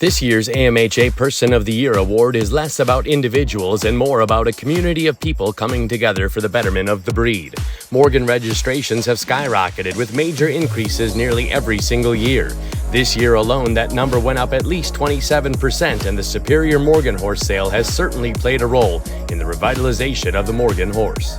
This year's AMHA Person of the Year award is less about individuals and more about a community of people coming together for the betterment of the breed. Morgan registrations have skyrocketed with major increases nearly every single year. This year alone, that number went up at least 27%, and the Superior Morgan horse sale has certainly played a role in the revitalization of the Morgan horse.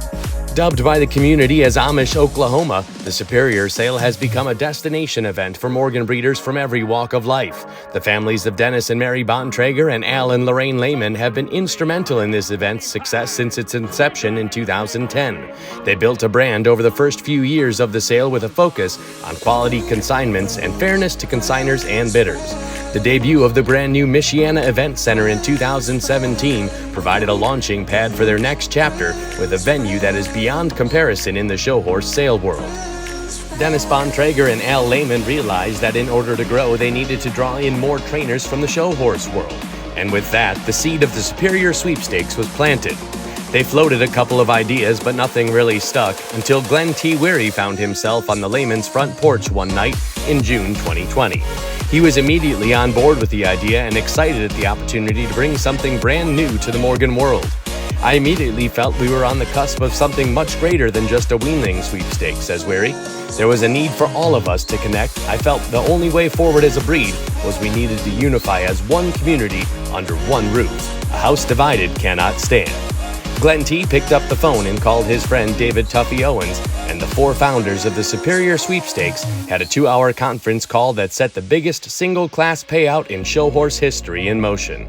Dubbed by the community as Amish Oklahoma, the Superior Sale has become a destination event for Morgan breeders from every walk of life. The families of Dennis and Mary Bontrager and Al and Lorraine Lehman have been instrumental in this event's success since its inception in 2010. They built a brand over the first few years of the sale with a focus on quality consignments and fairness to consigners and bidders. The debut of the brand new Michiana Event Center in 2017 provided a launching pad for their next chapter with a venue that is beyond comparison in the show horse sale world. Dennis Bontrager and Al Lehman realized that in order to grow, they needed to draw in more trainers from the show horse world. And with that, the seed of the Superior Sweepstakes was planted. They floated a couple of ideas, but nothing really stuck until Glenn T. Weary found himself on the Lehman's front porch one night in June 2020. He was immediately on board with the idea and excited at the opportunity to bring something brand new to the Morgan world. I immediately felt we were on the cusp of something much greater than just a weanling sweepstakes, says Weary. There was a need for all of us to connect. I felt the only way forward as a breed was we needed to unify as one community under one roof. A house divided cannot stand. Glenn T. picked up the phone and called his friend David Tuffy Owens, and the four founders of the Superior Sweepstakes had a 2-hour conference call that set the biggest single-class payout in show horse history in motion.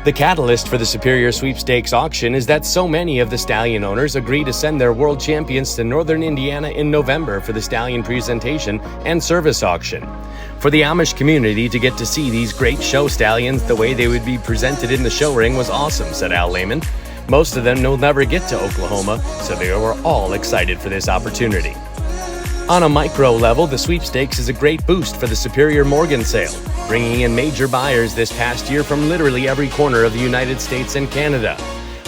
The catalyst for the Superior Sweepstakes auction is that so many of the stallion owners agree to send their world champions to Northern Indiana in November for the stallion presentation and service auction. For the Amish community to get to see these great show stallions the way they would be presented in the show ring was awesome, said Al Lehman. Most of them will never get to Oklahoma, so they were all excited for this opportunity. On a micro level, the sweepstakes is a great boost for the Superior Morgan sale, bringing in major buyers this past year from literally every corner of the United States and Canada.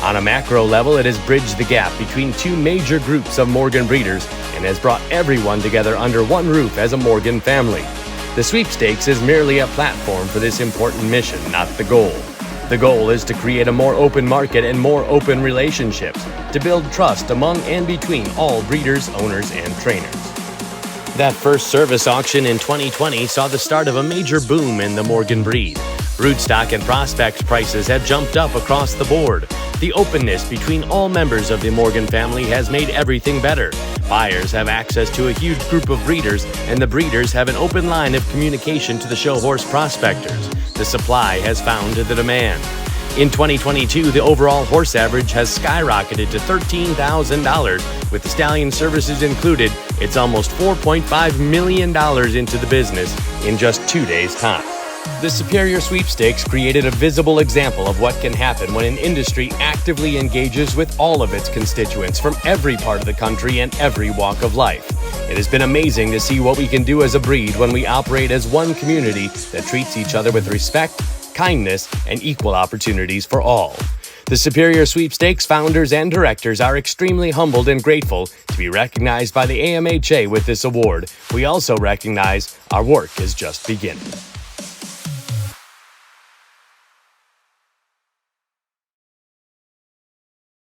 On a macro level, it has bridged the gap between two major groups of Morgan breeders and has brought everyone together under one roof as a Morgan family. The sweepstakes is merely a platform for this important mission, not the goal. The goal is to create a more open market and more open relationships, to build trust among and between all breeders, owners, and trainers. That first service auction in 2020 saw the start of a major boom in the Morgan breed. Broodstock and prospect prices have jumped up across the board. The openness between all members of the Morgan family has made everything better. Buyers have access to a huge group of breeders, and the breeders have an open line of communication to the show horse prospectors. The supply has found the demand. In 2022, the overall horse average has skyrocketed to $13,000. With the stallion services included, it's almost $4.5 million into the business in just 2 days' time. The Superior Sweepstakes created a visible example of what can happen when an industry actively engages with all of its constituents from every part of the country and every walk of life. It has been amazing to see what we can do as a breed when we operate as one community that treats each other with respect, kindness, and equal opportunities for all. The Superior Sweepstakes founders and directors are extremely humbled and grateful to be recognized by the AMHA with this award. We also recognize our work is just beginning.